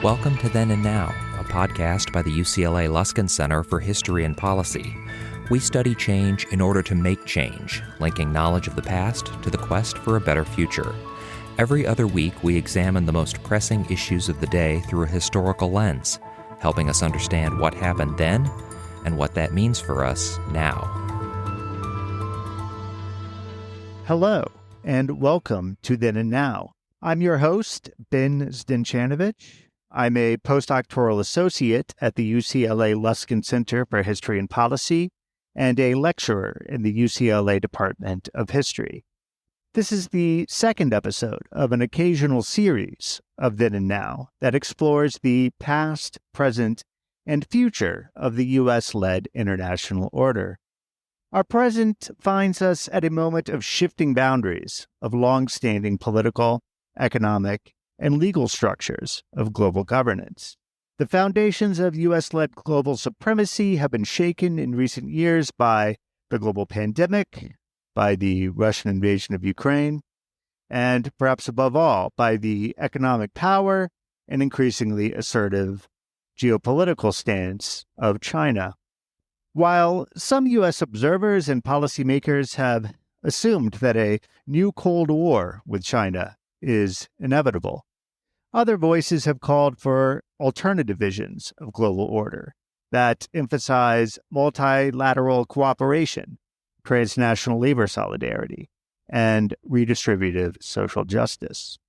Welcome to Then and Now, a podcast by the UCLA Luskin Center for History and Policy. We study change in order to make change, linking knowledge of the past to the quest for a better future. Every other week, we examine the most pressing issues of the day through a historical lens, helping us understand what happened then and what that means for us now. Hello, and welcome to Then and Now. I'm your host, Ben Zdencanovic. I'm a postdoctoral associate at the UCLA Luskin Center for History and Policy and a lecturer in the UCLA Department of History. This is the second episode of an occasional series of Then and Now that explores the past, present, and future of the U.S.-led international order. Our present finds us at a moment of shifting boundaries of long-standing political, economic, and legal structures of global governance. The foundations of U.S.-led global supremacy have been shaken in recent years by the global pandemic, by the Russian invasion of Ukraine, and perhaps above all, by the economic power and increasingly assertive geopolitical stance of China. While some U.S. observers and policymakers have assumed that a new Cold War with China is inevitable, other voices have called for alternative visions of global order that emphasize multilateral cooperation, transnational labor solidarity, and redistributive social justice.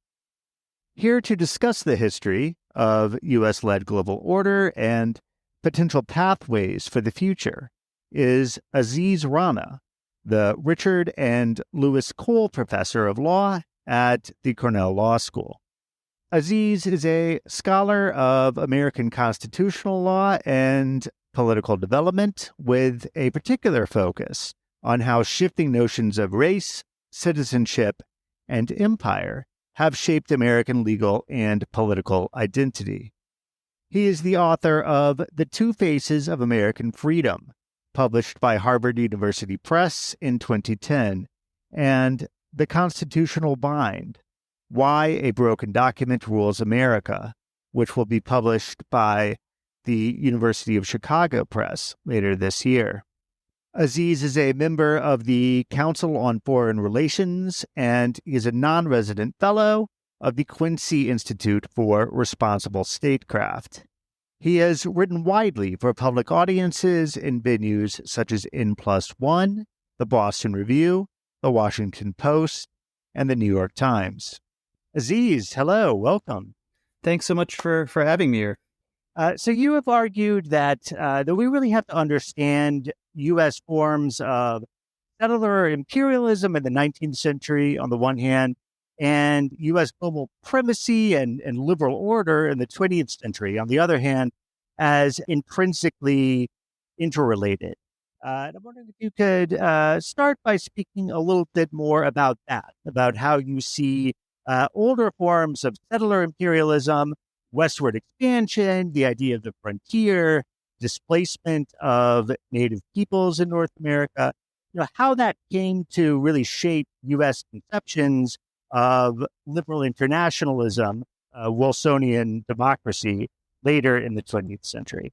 Here to discuss the history of U.S.-led global order and potential pathways for the future is Aziz Rana, the Richard and Lewis Cole Professor of Law at the Cornell Law School. Aziz is a scholar of American constitutional law and political development with a particular focus on how shifting notions of race, citizenship, and empire have shaped American legal and political identity. He is the author of The Two Faces of American Freedom, published by Harvard University Press in 2010, and The Constitutional Bind: Why a Broken Document Rules America, which will be published by the University of Chicago Press later this year. Aziz is a member of the Council on Foreign Relations and is a non-resident fellow of the Quincy Institute for Responsible Statecraft. He has written widely for public audiences in venues such as N+1, the Boston Review, the Washington Post, and the New York Times. Aziz, hello, welcome. Thanks so much for having me here. So you have argued that we really have to understand U.S. forms of settler imperialism in the 19th century on the one hand, and U.S. global primacy and liberal order in the 20th century on the other hand, as intrinsically interrelated. And I'm wondering if you could start by speaking a little bit more about that, about how you see older forms of settler imperialism, westward expansion, the idea of the frontier, displacement of native peoples in North America, how that came to really shape U.S. conceptions of liberal internationalism, Wilsonian democracy later in the 20th century.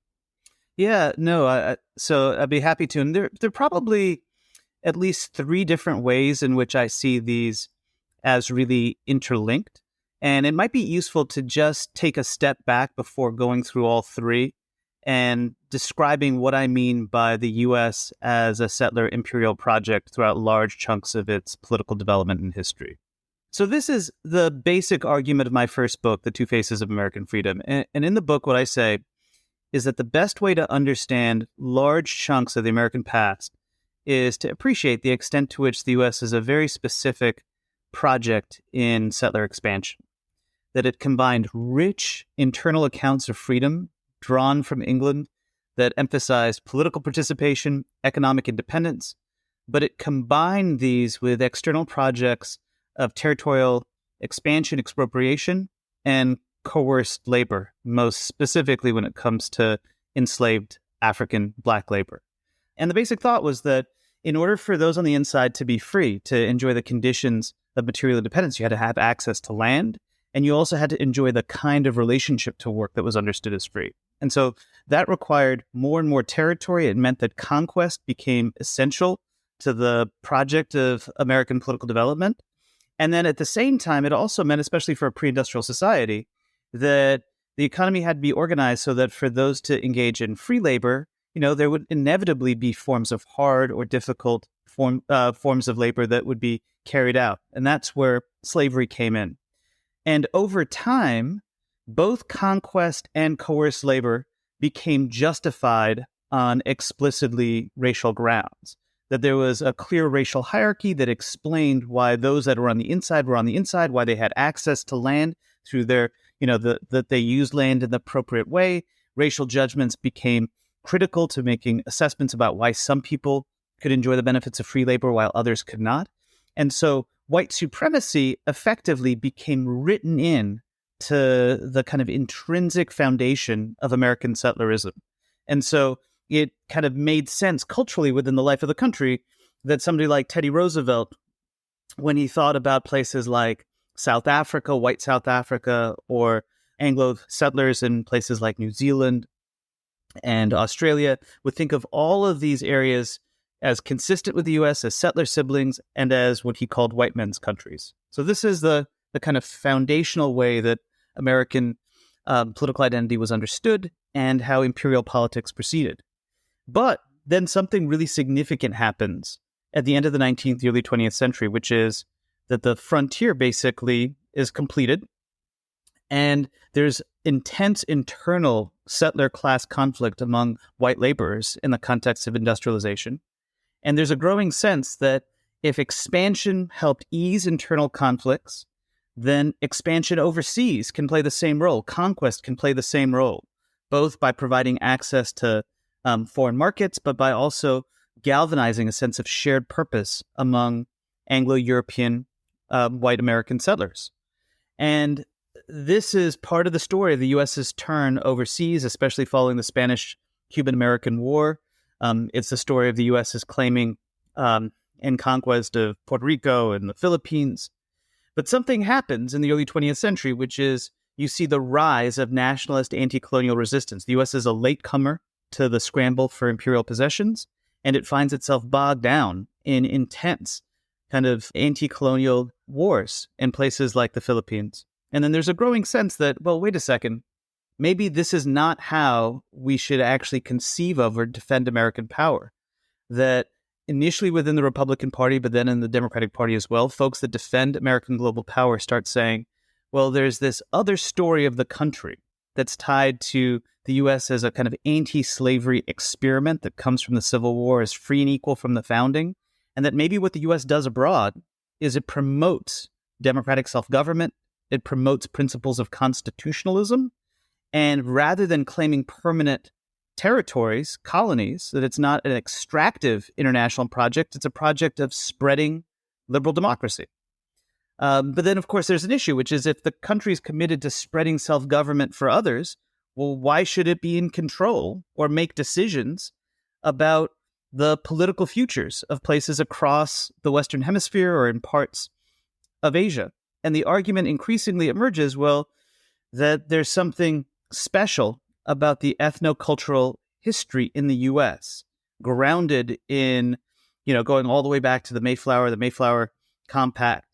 Yeah, no, so I'd be happy to. And there are probably at least three different ways in which I see these as really interlinked. And it might be useful to just take a step back before going through all three and describing what I mean by the U.S. as a settler imperial project throughout large chunks of its political development and history. So this is the basic argument of my first book, The Two Faces of American Freedom. And in the book, what I say is that the best way to understand large chunks of the American past is to appreciate the extent to which the U.S. is a very specific project in settler expansion, that it combined rich internal accounts of freedom drawn from England that emphasized political participation, economic independence, but it combined these with external projects of territorial expansion, expropriation, and coerced labor, most specifically when it comes to enslaved African Black labor. And the basic thought was that in order for those on the inside to be free, to enjoy the conditions of material independence, you had to have access to land And you also had to enjoy the kind of relationship to work that was understood as free. And so that required more and more territory. It meant that conquest became essential to the project of American political development. And then at the same time, it also meant, especially for a pre-industrial society, that the economy had to be organized so that for those to engage in free labor, there would inevitably be forms of hard or difficult forms of labor that would be carried out. And that's where slavery came in. And over time, both conquest and coerced labor became justified on explicitly racial grounds. That there was a clear racial hierarchy that explained why those that were on the inside, why they had access to land through their, that they used land in the appropriate way. Racial judgments became critical to making assessments about why some people could enjoy the benefits of free labor while others could not. And so white supremacy effectively became written in to the kind of intrinsic foundation of American settlerism. And so it kind of made sense culturally within the life of the country that somebody like Teddy Roosevelt, when he thought about places like South Africa, white South Africa, or Anglo settlers in places like New Zealand and Australia, would think of all of these areas as consistent with the U.S., as settler siblings, and as what he called white men's countries. So this is the kind of foundational way that American political identity was understood and how imperial politics proceeded. But then something really significant happens at the end of the 19th, early 20th century, which is that the frontier basically is completed, and there's intense internal settler class conflict among white laborers in the context of industrialization. And there's a growing sense that if expansion helped ease internal conflicts, then expansion overseas can play the same role. Conquest can play the same role, both by providing access to foreign markets, but by also galvanizing a sense of shared purpose among Anglo-European white American settlers. And this is part of the story of the U.S.'s turn overseas, especially following the Spanish-Cuban-American War. It's the story of the U.S.'s claiming and conquest of Puerto Rico and the Philippines. But something happens in the early 20th century, which is you see the rise of nationalist anti-colonial resistance. The U.S. is a latecomer to the scramble for imperial possessions, and it finds itself bogged down in intense kind of anti-colonial wars in places like the Philippines. And then there's a growing sense that, well, wait a second, maybe this is not how we should actually conceive of or defend American power. That initially within the Republican Party, but then in the Democratic Party as well, folks that defend American global power start saying, well, there's this other story of the country that's tied to the U.S. as a kind of anti-slavery experiment that comes from the Civil War, as free and equal from the founding, and that maybe what the U.S. does abroad is it promotes democratic self-government, it promotes principles of constitutionalism, and rather than claiming permanent territories, colonies, that it's not an extractive international project, it's a project of spreading liberal democracy. But then, of course, there's an issue, which is if the country is committed to spreading self-government for others, well, why should it be in control or make decisions about the political futures of places across the Western Hemisphere or in parts of Asia? And the argument increasingly emerges, well, that there's something special about the ethnocultural history in the U.S., grounded in, going all the way back to the Mayflower Compact,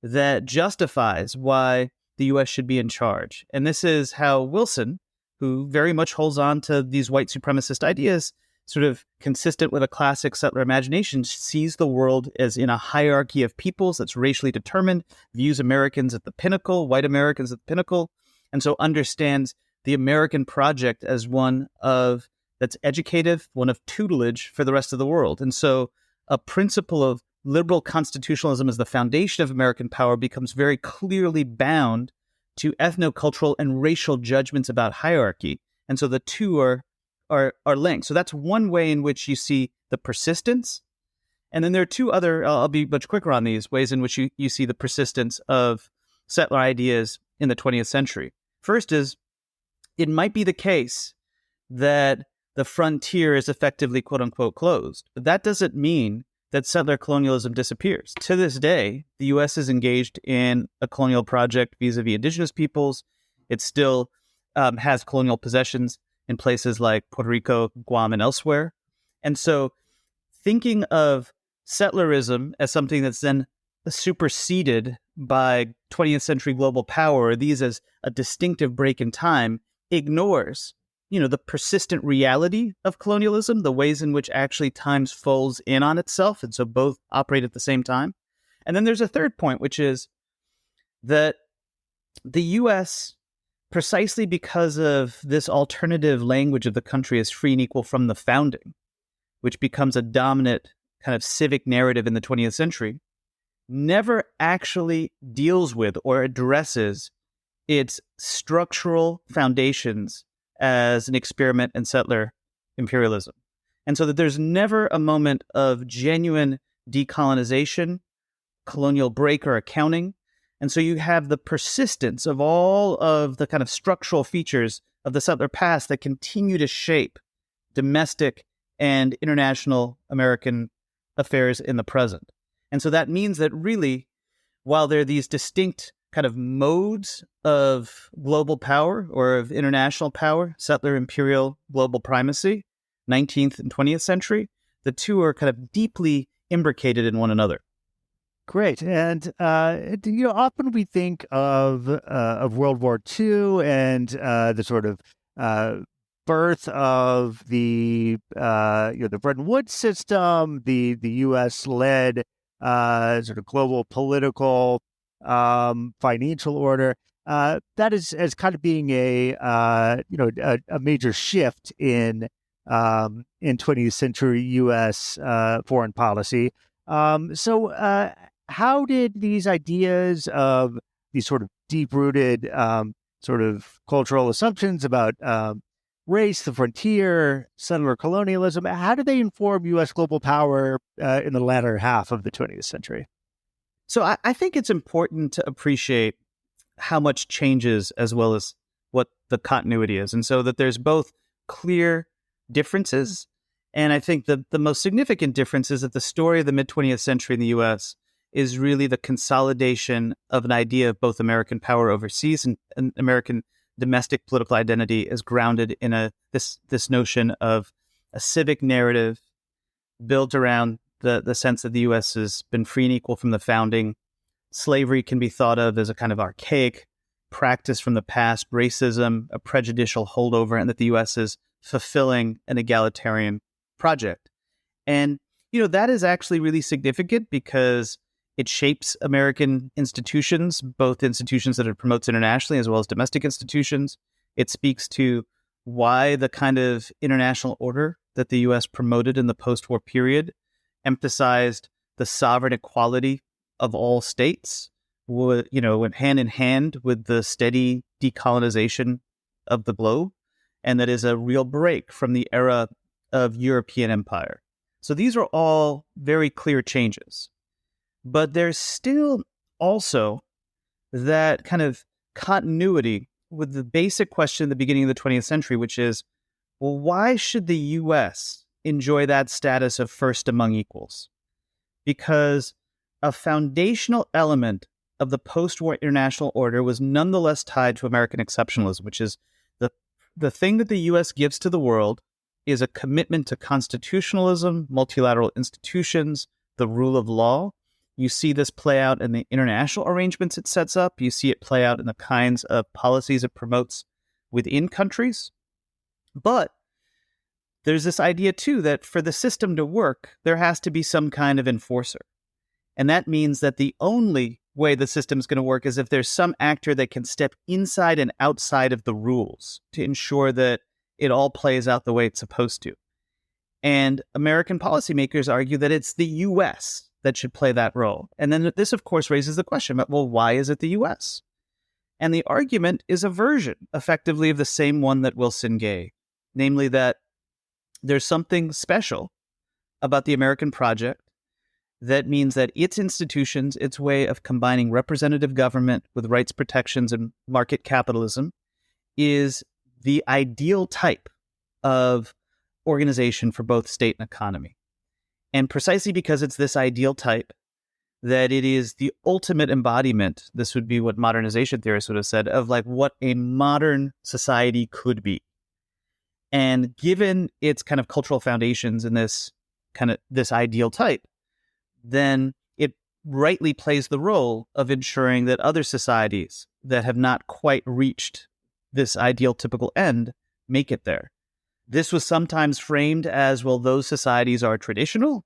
that justifies why the U.S. should be in charge. And this is how Wilson, who very much holds on to these white supremacist ideas, sort of consistent with a classic settler imagination, sees the world as in a hierarchy of peoples that's racially determined, views Americans at the pinnacle, white Americans at the pinnacle, and so understands the American project as one of that's educative, one of tutelage for the rest of the world. And so a principle of liberal constitutionalism as the foundation of American power becomes very clearly bound to ethnocultural and racial judgments about hierarchy. And so the two are linked. So that's one way in which you see the persistence. And then there are two other, I'll be much quicker on these, ways in which you see the persistence of settler ideas in the 20th century. First is, it might be the case that the frontier is effectively, quote unquote, closed. But that doesn't mean that settler colonialism disappears. To this day, the U.S. is engaged in a colonial project vis-a-vis indigenous peoples. It still has colonial possessions in places like Puerto Rico, Guam, and elsewhere. And so thinking of settlerism as something that's then superseded by 20th century global power, or these as a distinctive break in time, ignores, the persistent reality of colonialism, the ways in which actually time folds in on itself. And so both operate at the same time. And then there's a third point, which is that the U.S., precisely because of this alternative language of the country as free and equal from the founding, which becomes a dominant kind of civic narrative in the 20th century, never actually deals with or addresses its structural foundations as an experiment in settler imperialism. And so that there's never a moment of genuine decolonization, colonial break, or accounting. And so you have the persistence of all of the kind of structural features of the settler past that continue to shape domestic and international American affairs in the present. And so that means that really, while there are these distinct kind of modes of global power or of international power, settler, imperial, global primacy, 19th and 20th century, the two are kind of deeply imbricated in one another. Great. And, often we think of World War II and the sort of birth of the Bretton Woods system, the U.S.-led sort of global political financial order. That is as kind of being a major shift in 20th century U.S. Foreign policy. So how did these ideas of these sort of deep-rooted sort of cultural assumptions about race, the frontier, settler colonialism, how do they inform U.S. global power in the latter half of the 20th century? So I think it's important to appreciate how much changes as well as what the continuity is. And so that there's both clear differences. And I think the most significant difference is that the story of the mid-20th century in the U.S. is really the consolidation of an idea of both American power overseas and American domestic political identity as grounded in this notion of a civic narrative built around the sense that the U.S. has been free and equal from the founding. Slavery can be thought of as a kind of archaic practice from the past, racism, a prejudicial holdover, and that the U.S. is fulfilling an egalitarian project. And, that is actually really significant because it shapes American institutions, both institutions that it promotes internationally as well as domestic institutions. It speaks to why the kind of international order that the U.S. promoted in the post-war period emphasized the sovereign equality of all states, went hand in hand with the steady decolonization of the globe, and that is a real break from the era of European empire. So these are all very clear changes. But there's still also that kind of continuity with the basic question at the beginning of the 20th century, which is, well, why should the U.S. enjoy that status of first among equals? Because a foundational element of the post-war international order was nonetheless tied to American exceptionalism, which is the thing that the U.S. gives to the world is a commitment to constitutionalism, multilateral institutions, the rule of law. You see this play out in the international arrangements it sets up. You see it play out in the kinds of policies it promotes within countries. But there's this idea, too, that for the system to work, there has to be some kind of enforcer. And that means that the only way the system is going to work is if there's some actor that can step inside and outside of the rules to ensure that it all plays out the way it's supposed to. And American policymakers argue that it's the U.S. that should play that role. And then this, of course, raises the question about, well, why is it the U.S.? And the argument is a version, effectively, of the same one that Wilson gave, namely that there's something special about the American project that means that its institutions, its way of combining representative government with rights protections and market capitalism, is the ideal type of organization for both state and economy. And precisely because it's this ideal type, that it is the ultimate embodiment, this would be what modernization theorists would have said, of like what a modern society could be. And given its kind of cultural foundations in this ideal type, then it rightly plays the role of ensuring that other societies that have not quite reached this ideal typical end make it there. This was sometimes framed as, well, those societies are traditional,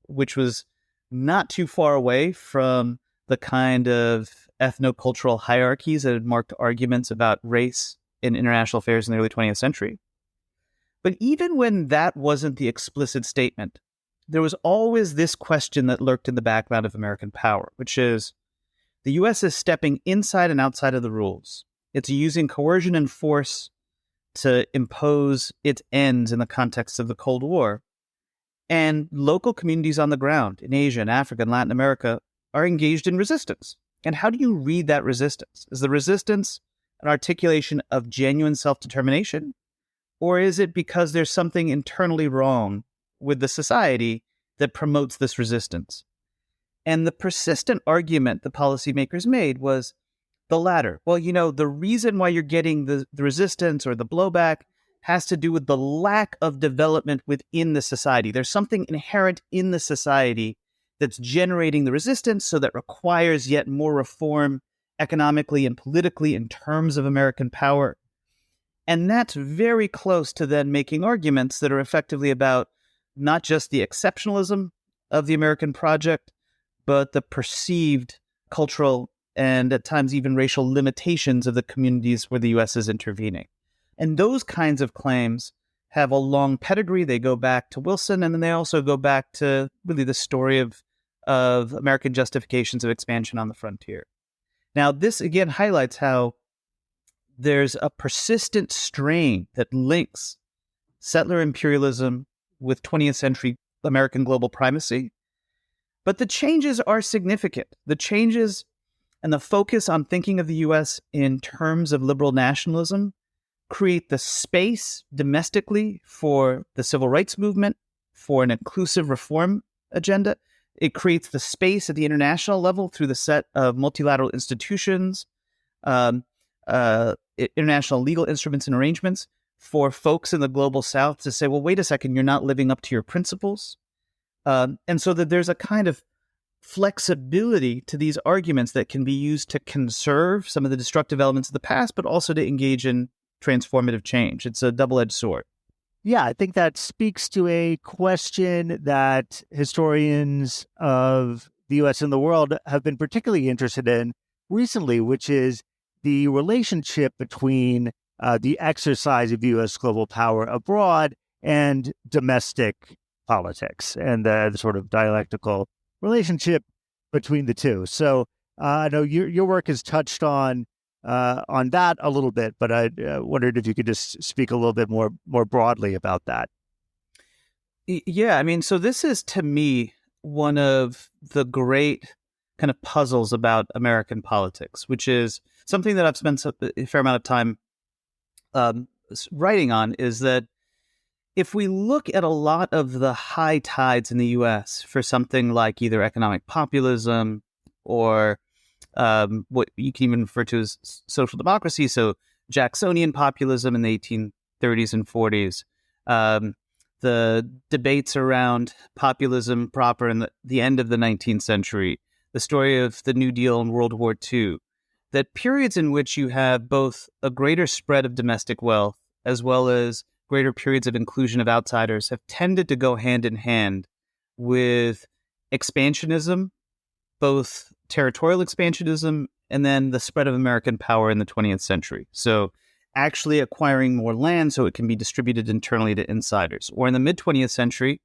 which was not too far away from the kind of ethno-cultural hierarchies that had marked arguments about race in international affairs in the early 20th century. But even when that wasn't the explicit statement, there was always this question that lurked in the background of American power, which is the U.S. is stepping inside and outside of the rules. It's using coercion and force to impose its ends in the context of the Cold War. And local communities on the ground in Asia and Africa and Latin America are engaged in resistance. And how do you read that resistance? Is the resistance an articulation of genuine self-determination? Or is it because there's something internally wrong with the society that promotes this resistance? And the persistent argument the policymakers made was the latter. Well, the reason why you're getting the resistance or the blowback has to do with the lack of development within the society. There's something inherent in the society that's generating the resistance, so that requires yet more reform economically and politically in terms of American power. And that's very close to then making arguments that are effectively about not just the exceptionalism of the American project, but the perceived cultural and at times even racial limitations of the communities where the U.S. is intervening. And those kinds of claims have a long pedigree. They go back to Wilson, and then they also go back to really the story of American justifications of expansion on the frontier. Now, this again highlights how there's a persistent strain that links settler imperialism with 20th century American global primacy. But the changes are significant. The changes and the focus on thinking of the U.S. in terms of liberal nationalism create the space domestically for the civil rights movement, for an inclusive reform agenda. It creates the space at the international level through the set of multilateral institutions, international legal instruments and arrangements for folks in the global South to say, well, wait a second, you're not living up to your principles. And so that there's a kind of flexibility to these arguments that can be used to conserve some of the destructive elements of the past, but also to engage in transformative change. It's a double-edged sword. Yeah, I think that speaks to a question that historians of the U.S. and the world have been particularly interested in recently, which is the relationship between the exercise of U.S. global power abroad and domestic politics, and the sort of dialectical relationship between the two. So I know your work has touched on that a little bit, but I wondered if you could just speak a little bit more broadly about that. Yeah, I mean, so this is, to me, one of the great kind of puzzles about American politics, which is something that I've spent a fair amount of time writing on, is that if we look at a lot of the high tides in the U.S. for something like either economic populism or what you can even refer to as social democracy, so Jacksonian populism in the 1830s and 40s, the debates around populism proper in the end of the 19th century, the story of the New Deal and World War II, that periods in which you have both a greater spread of domestic wealth as well as greater periods of inclusion of outsiders have tended to go hand in hand with expansionism, both territorial expansionism and then the spread of American power in the 20th century. So actually acquiring more land so it can be distributed internally to insiders. Or in the mid-20th century,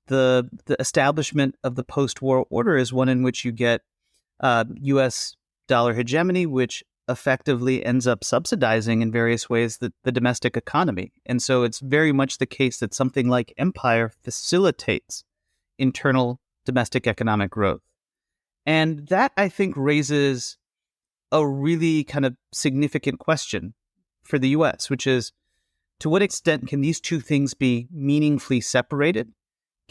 the establishment of the post-war order is one in which you get U.S. dollar hegemony, which effectively ends up subsidizing in various ways the domestic economy. And so it's very much the case that something like empire facilitates internal domestic economic growth. And that, I think, raises a really kind of significant question for the U.S., which is, to what extent can these two things be meaningfully separated?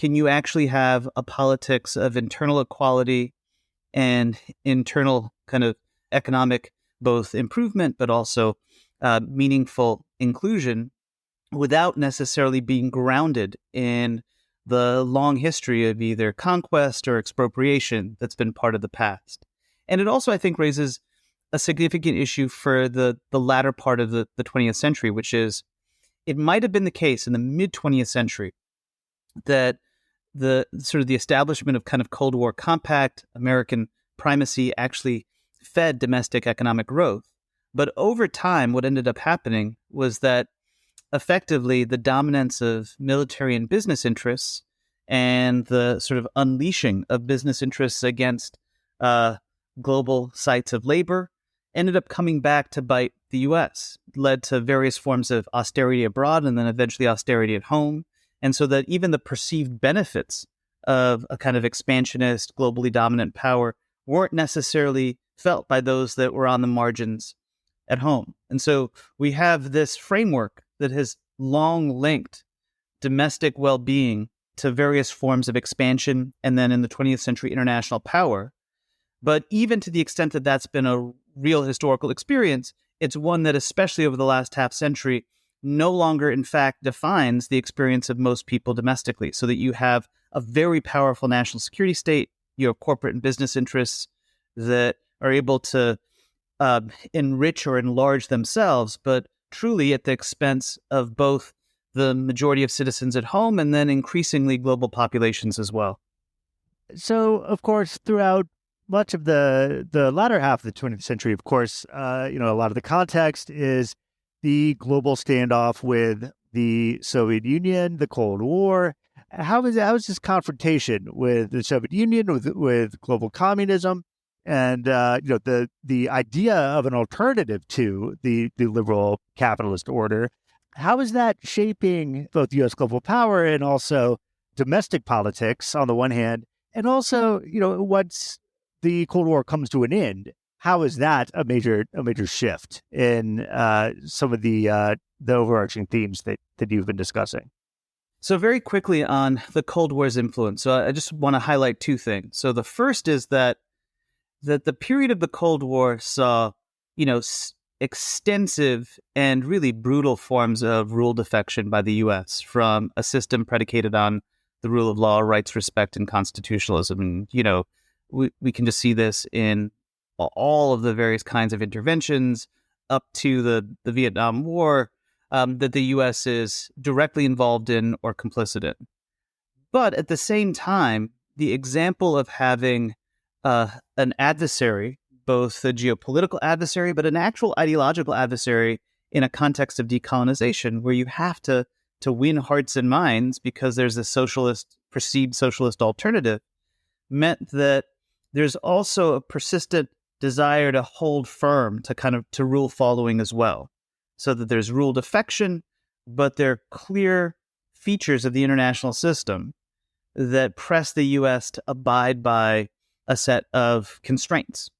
can you actually have a politics of internal equality and internal kind of economic both improvement, but also meaningful inclusion without necessarily being grounded in the long history of either conquest or expropriation that's been part of the past. And it also, I think, raises a significant issue for the latter part of the 20th century, which is it might have been the case in the mid-20th century that the sort of the establishment of kind of Cold War compact, American primacy actually fed domestic economic growth. But over time, what ended up happening was that effectively the dominance of military and business interests and the sort of unleashing of business interests against global sites of labor ended up coming back to bite the U.S., led to various forms of austerity abroad and then eventually austerity at home. And so that even the perceived benefits of a kind of expansionist, globally dominant power weren't necessarily felt by those that were on the margins at home. And so we have this framework that has long linked domestic well-being to various forms of expansion and then in the 20th century international power. But even to the extent that that's been a real historical experience, it's one that, especially over the last half century, no longer, in fact, defines the experience of most people domestically, so that you have a very powerful national security state, you have corporate and business interests that are able to enrich or enlarge themselves, but truly at the expense of both the majority of citizens at home and then increasingly global populations as well. So, of course, throughout much of the latter half of the 20th century, of course, a lot of the context is the global standoff with the Soviet Union, the Cold War. How is this confrontation with the Soviet Union, with global communism, and the idea of an alternative to the liberal capitalist order? How is that shaping both U.S. global power and also domestic politics on the one hand, and also once the Cold War comes to an end, how is that a major shift in some of the overarching themes that you've been discussing? So very quickly on the Cold War's influence. So I just want to highlight two things. So the first is that the period of the Cold War saw, extensive and really brutal forms of rule defection by the U.S. from a system predicated on the rule of law, rights, respect, and constitutionalism. And, we can just see this in all of the various kinds of interventions up to the Vietnam War that the U.S. is directly involved in or complicit in. But at the same time, the example of having an adversary, both a geopolitical adversary, but an actual ideological adversary in a context of decolonization, where you have to win hearts and minds because there's a perceived socialist alternative, meant that there's also a persistent desire to hold firm to rule following as well. So that there's rule defection, but there are clear features of the international system that press the U.S. to abide by a set of constraints.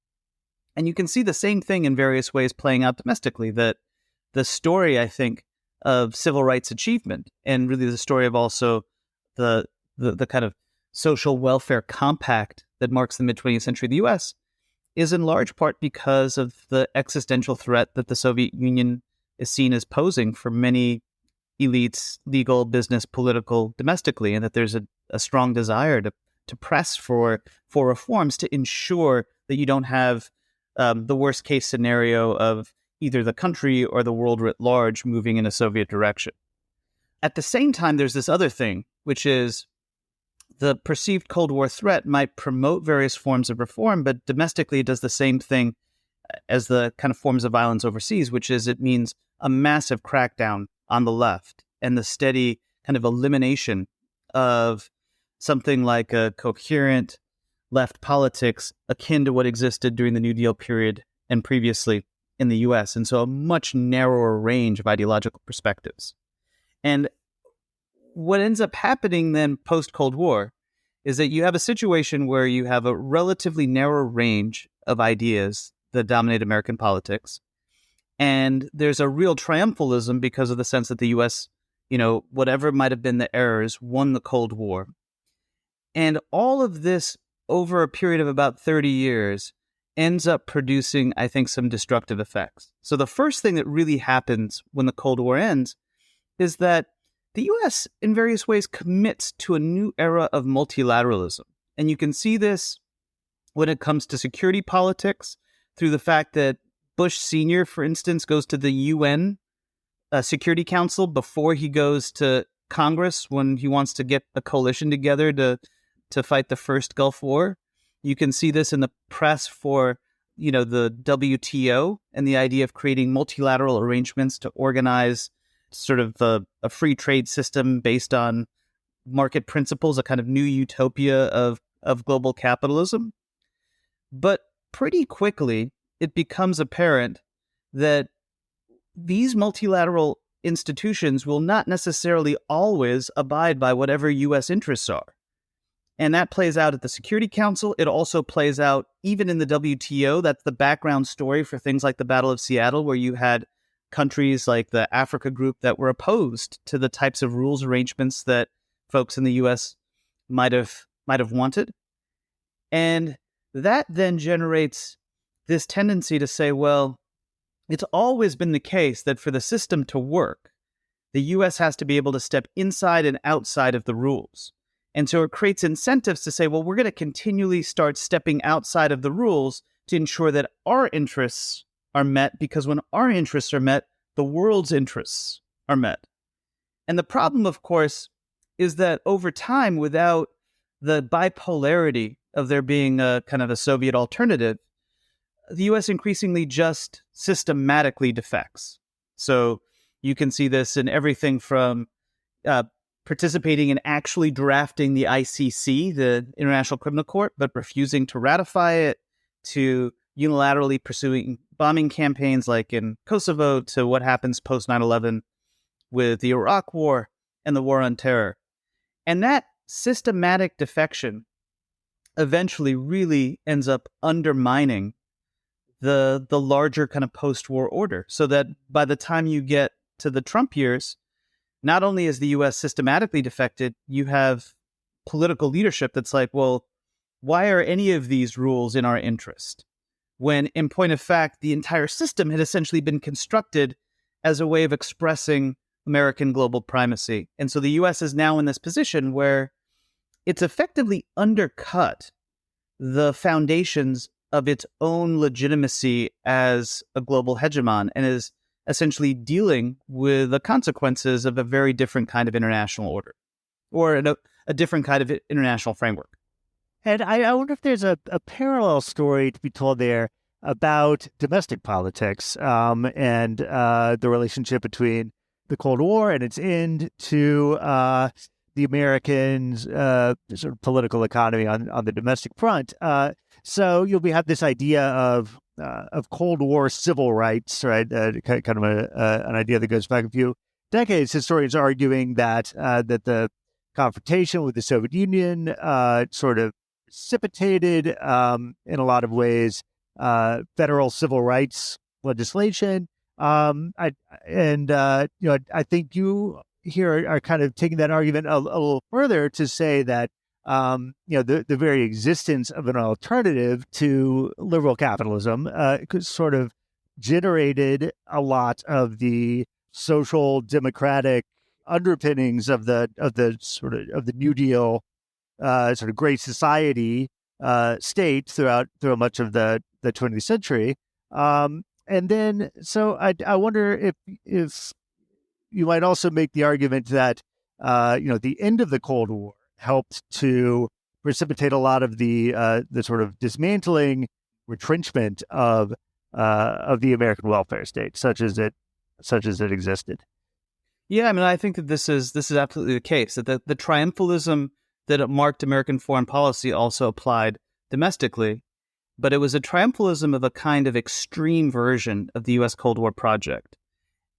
And you can see the same thing in various ways playing out domestically, that the story, I think, of civil rights achievement and really the story of also the kind of social welfare compact that marks the mid-20th century of the U.S. is in large part because of the existential threat that the Soviet Union is seen as posing for many elites, legal, business, political, domestically, and that there's a strong desire to press for reforms to ensure that you don't have the worst case scenario of either the country or the world writ large moving in a Soviet direction. At the same time, there's this other thing, which is the perceived Cold War threat might promote various forms of reform, but domestically it does the same thing as the kind of forms of violence overseas, which is it means a massive crackdown on the left and the steady kind of elimination of something like a coherent left politics akin to what existed during the New Deal period and previously in the US. And so a much narrower range of ideological perspectives. And what ends up happening then post-Cold War is that you have a situation where you have a relatively narrow range of ideas that dominate American politics. And there's a real triumphalism because of the sense that the U.S., whatever might have been the errors, won the Cold War. And all of this over a period of about 30 years ends up producing, I think, some destructive effects. So the first thing that really happens when the Cold War ends is that the U.S. in various ways commits to a new era of multilateralism. And you can see this when it comes to security politics through the fact that Bush Sr., for instance, goes to the UN Security Council before he goes to Congress when he wants to get a coalition together to fight the first Gulf War. You can see this in the press for, the WTO and the idea of creating multilateral arrangements to organize sort of a free trade system based on market principles, a kind of new utopia of global capitalism. But pretty quickly, it becomes apparent that these multilateral institutions will not necessarily always abide by whatever U.S. interests are. And that plays out at the Security Council. It also plays out even in the WTO. That's the background story for things like the Battle of Seattle, where you had countries like the Africa Group that were opposed to the types of rules arrangements that folks in the U.S. might have wanted. And that then generates this tendency to say, well, it's always been the case that for the system to work, the U.S. has to be able to step inside and outside of the rules. And so it creates incentives to say, well, we're going to continually start stepping outside of the rules to ensure that our interests are met, because when our interests are met, the world's interests are met. And the problem, of course, is that over time, without the bipolarity of there being a kind of a Soviet alternative, the U.S. increasingly just systematically defects. So you can see this in everything from participating in actually drafting the ICC, the International Criminal Court, but refusing to ratify it, to unilaterally pursuing bombing campaigns like in Kosovo, to what happens post 9/11 with the Iraq War and the War on Terror. And that systematic defection eventually really ends up undermining the larger kind of post-war order, so that by the time you get to the Trump years, not only is the U.S. systematically defected, you have political leadership that's like, well, why are any of these rules in our interest? When, in point of fact, the entire system had essentially been constructed as a way of expressing American global primacy. And so the U.S. is now in this position where it's effectively undercut the foundations of its own legitimacy as a global hegemon, and is essentially dealing with the consequences of a very different kind of international order, or a different kind of international framework. And I wonder if there's a parallel story to be told there about domestic politics and the relationship between the Cold War and its end to the Americans' sort of political economy on the domestic front. So we have this idea of Cold War civil rights, right? Kind of an idea that goes back a few decades. Historians arguing that that the confrontation with the Soviet Union sort of precipitated, in a lot of ways, federal civil rights legislation. I think you here are kind of taking that argument a little further to say that the very existence of an alternative to liberal capitalism sort of generated a lot of the social democratic underpinnings of the New Deal sort of great society state through much of the 20th century. And then, so I wonder if you might also make the argument that the end of the Cold War helped to precipitate a lot of the sort of dismantling, retrenchment of the American welfare state, such as it existed. Yeah, I mean, I think that this is absolutely the case, that the triumphalism that marked American foreign policy also applied domestically, but it was a triumphalism of a kind of extreme version of the U.S. Cold War project.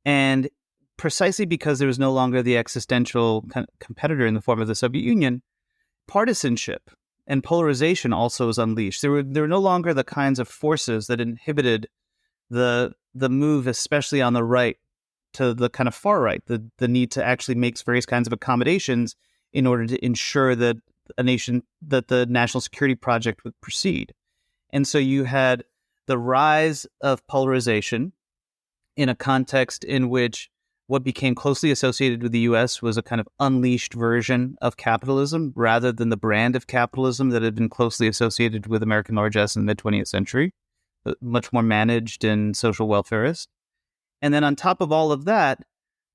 And precisely because there was no longer the existential competitor in the form of the Soviet Union, partisanship and polarization also was unleashed. There were no longer the kinds of forces that inhibited the move, especially on the right, to the kind of far right, the need to actually make various kinds of accommodations in order to ensure that a nation, that the national security project would proceed. And so you had the rise of polarization in a context in which what became closely associated with the U.S. was a kind of unleashed version of capitalism rather than the brand of capitalism that had been closely associated with American largesse in the mid-20th century, much more managed and social welfarist. And then on top of all of that,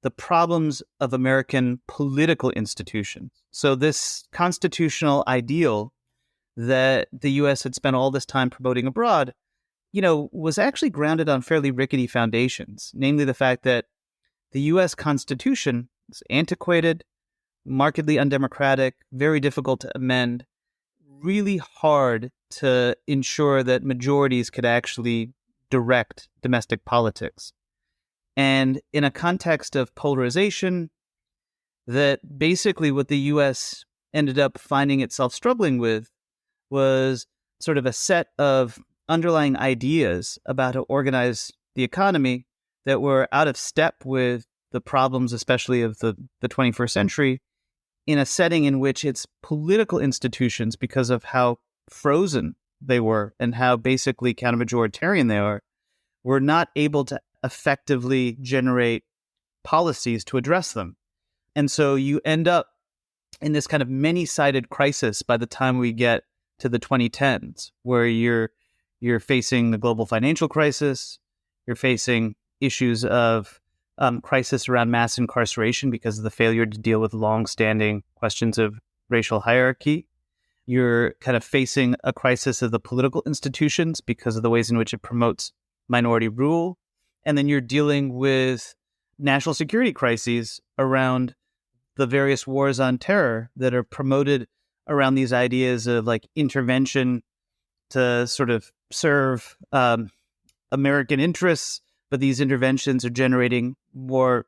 the problems of American political institutions. So this constitutional ideal that the U.S. had spent all this time promoting abroad, was actually grounded on fairly rickety foundations, namely the fact that the U.S. Constitution is antiquated, markedly undemocratic, very difficult to amend, really hard to ensure that majorities could actually direct domestic politics. And in a context of polarization, that basically what the U.S. ended up finding itself struggling with was sort of a set of underlying ideas about how to organize the economy that were out of step with the problems, especially of the 21st century, in a setting in which its political institutions, because of how frozen they were and how basically counter-majoritarian they are, were not able to effectively generate policies to address them. And so you end up in this kind of many-sided crisis by the time we get to the 2010s, where you're facing the global financial crisis, you're facing issues of crisis around mass incarceration because of the failure to deal with long-standing questions of racial hierarchy. You're kind of facing a crisis of the political institutions because of the ways in which it promotes minority rule. And then you're dealing with national security crises around the various wars on terror that are promoted around these ideas of like intervention to sort of serve American interests, but these interventions are generating more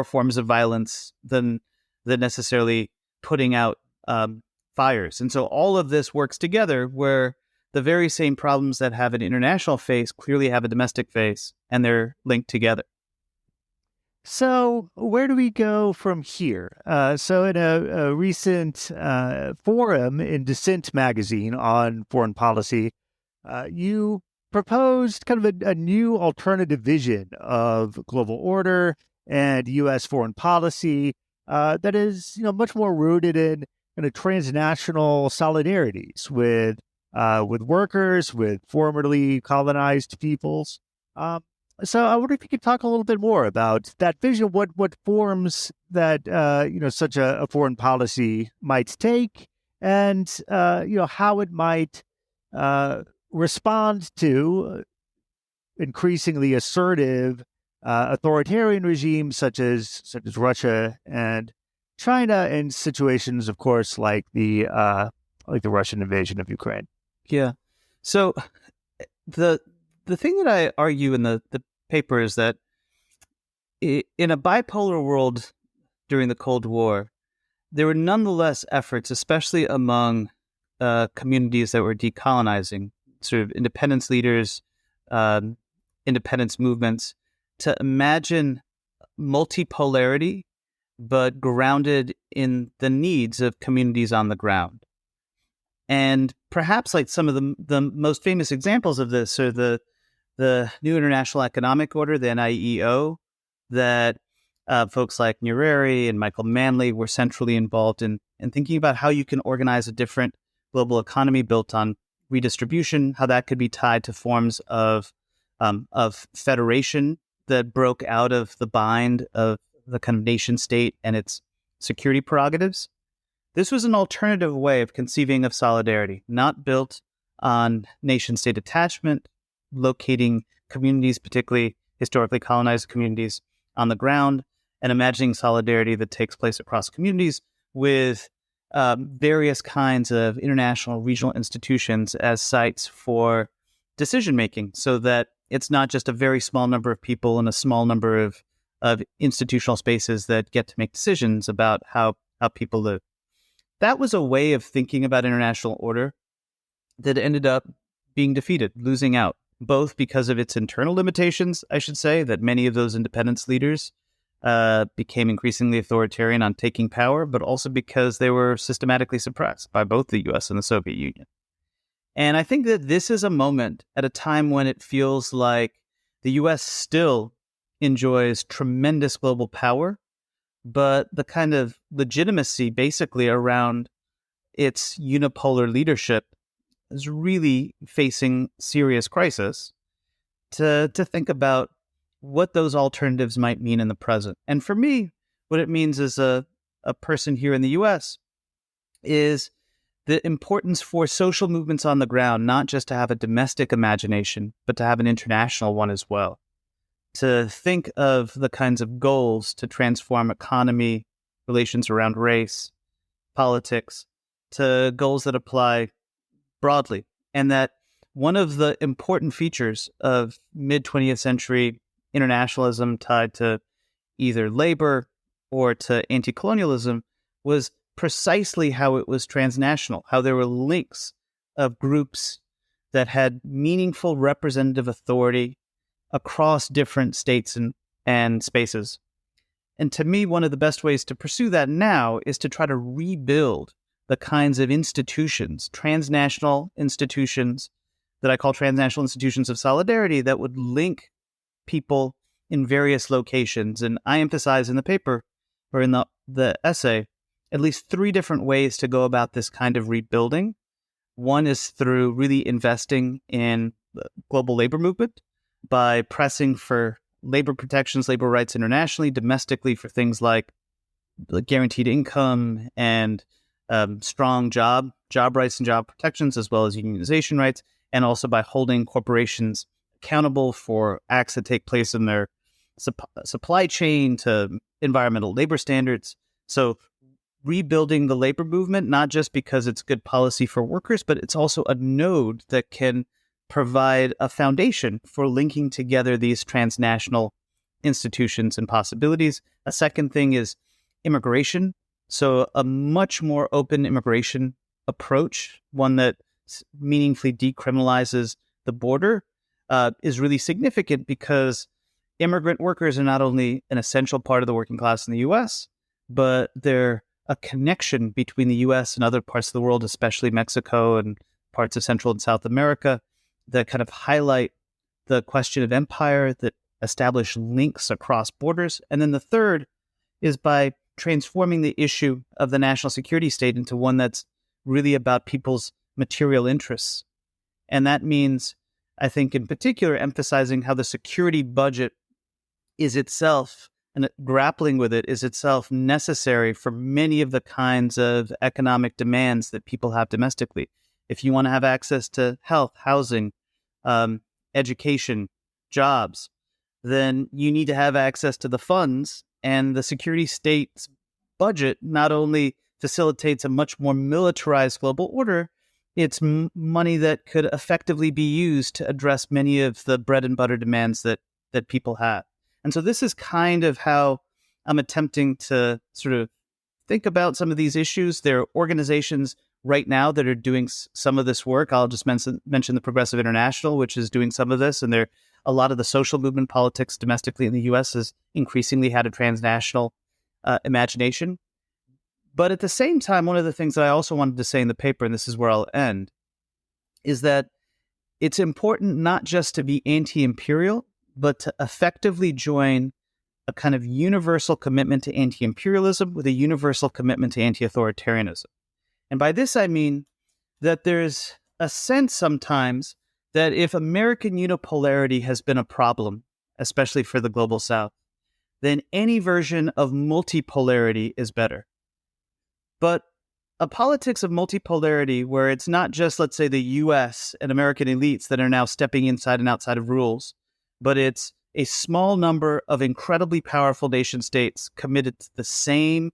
forms of violence than necessarily putting out fires. And so all of this works together where the very same problems that have an international face clearly have a domestic face, and they're linked together. So where do we go from here? So in a recent forum in Dissent magazine on foreign policy, you proposed kind of a new alternative vision of global order and U.S. foreign policy that is, much more rooted in kind of transnational solidarities with workers, with formerly colonized peoples. So I wonder if you could talk a little bit more about that vision, what forms that, such a foreign policy might take, and, how it might respond to increasingly assertive authoritarian regimes such as Russia and China, and situations, of course, like the Russian invasion of Ukraine. Yeah. So the thing that I argue in the paper is that in a bipolar world during the Cold War, there were nonetheless efforts, especially among communities that were decolonizing, sort of independence leaders, independence movements, to imagine multipolarity, but grounded in the needs of communities on the ground. And perhaps like some of the most famous examples of this are the New International Economic Order, the NIEO, that folks like Nyerere and Michael Manley were centrally involved in thinking about how you can organize a different global economy built on redistribution, how that could be tied to forms of federation that broke out of the bind of the kind of nation state and its security prerogatives. This was an alternative way of conceiving of solidarity, not built on nation-state attachment, locating communities, particularly historically colonized communities, on the ground, and imagining solidarity that takes place across communities with various kinds of international regional institutions as sites for decision-making, so that it's not just a very small number of people in a small number of institutional spaces that get to make decisions about how people live. That was a way of thinking about international order that ended up being defeated, losing out, both because of its internal limitations, I should say, that many of those independence leaders became increasingly authoritarian on taking power, but also because they were systematically suppressed by both the U.S. and the Soviet Union. And I think that this is a moment at a time when it feels like the U.S. still enjoys tremendous global power, but the kind of legitimacy basically around its unipolar leadership is really facing serious crisis, to think about what those alternatives might mean in the present. And for me, what it means as a person here in the U.S. is the importance for social movements on the ground, not just to have a domestic imagination, but to have an international one as well. To think of the kinds of goals to transform economy, relations around race, politics, to goals that apply broadly. And that one of the important features of mid-20th century internationalism tied to either labor or to anti-colonialism was precisely how it was transnational, how there were links of groups that had meaningful representative authority across different states and spaces. And to me, one of the best ways to pursue that now is to try to rebuild the kinds of institutions, transnational institutions that I call transnational institutions of solidarity, that would link people in various locations. And I emphasize in the paper, or in the essay, at least 3 different ways to go about this kind of rebuilding. One is through really investing in the global labor movement by pressing for labor protections, labor rights internationally, domestically, for things like the guaranteed income and strong job rights and job protections, as well as unionization rights, and also by holding corporations accountable for acts that take place in their supply chain to environmental labor standards. So rebuilding the labor movement, not just because it's good policy for workers, but it's also a node that can provide a foundation for linking together these transnational institutions and possibilities. A second thing is immigration. So a much more open immigration approach, one that meaningfully decriminalizes the border, is really significant because immigrant workers are not only an essential part of the working class in the U.S., but they're a connection between the U.S. and other parts of the world, especially Mexico and parts of Central and South America, that kind of highlight the question of empire, that establish links across borders. And then the third is by transforming the issue of the national security state into one that's really about people's material interests. And that means, I think, in particular, emphasizing how the security budget is itself, and grappling with it, is itself necessary for many of the kinds of economic demands that people have domestically. If you want to have access to health, housing, education, jobs, then you need to have access to the funds. And the security state's budget not only facilitates a much more militarized global order, it's money that could effectively be used to address many of the bread and butter demands that people have. And so this is kind of how I'm attempting to sort of think about some of these issues. There are organizations right now that are doing some of this work. I'll just mention the Progressive International, which is doing some of this. And there, a lot of the social movement politics domestically in the U.S. has increasingly had a transnational imagination. But at the same time, one of the things that I also wanted to say in the paper, and this is where I'll end, is that it's important not just to be anti-imperial, but to effectively join a kind of universal commitment to anti-imperialism with a universal commitment to anti-authoritarianism. And by this, I mean that there's a sense sometimes that if American unipolarity has been a problem, especially for the global South, then any version of multipolarity is better. But a politics of multipolarity where it's not just, let's say, the U.S. and American elites that are now stepping inside and outside of rules, but it's a small number of incredibly powerful nation states committed to the same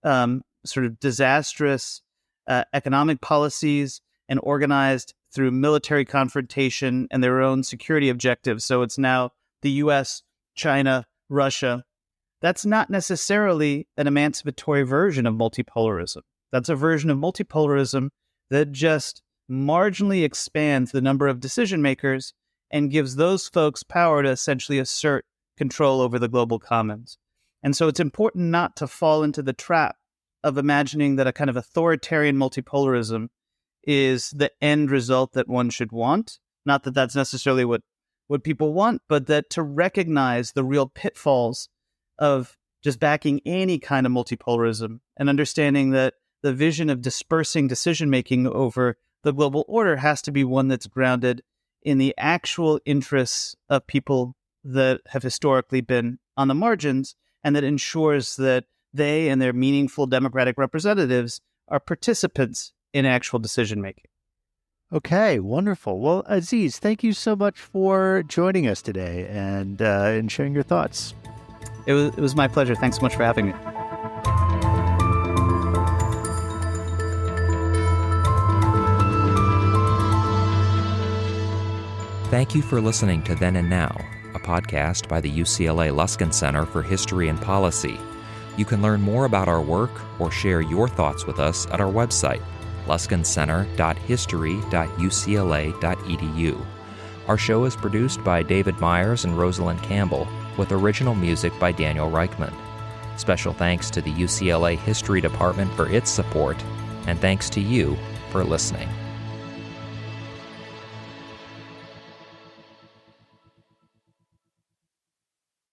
sort of disastrous economic policies and organized through military confrontation and their own security objectives. So it's now the U.S., China, Russia. That's not necessarily an emancipatory version of multipolarism. That's a version of multipolarism that just marginally expands the number of decision makers and gives those folks power to essentially assert control over the global commons. And so it's important not to fall into the trap of imagining that a kind of authoritarian multipolarism is the end result that one should want. Not that that's necessarily what people want, but that to recognize the real pitfalls of just backing any kind of multipolarism and understanding that the vision of dispersing decision-making over the global order has to be one that's grounded in the actual interests of people that have historically been on the margins, and that ensures that they and their meaningful democratic representatives are participants in actual decision-making. Okay, wonderful. Well, Aziz, thank you so much for joining us today and sharing your thoughts. It was my pleasure. Thanks so much for having me. Thank you for listening to Then and Now, a podcast by the UCLA Luskin Center for History and Policy. You can learn more about our work or share your thoughts with us at our website, luskincenter.history.ucla.edu. Our show is produced by David Myers and Rosalind Campbell, with original music by Daniel Reichman. Special thanks to the UCLA History Department for its support, and thanks to you for listening.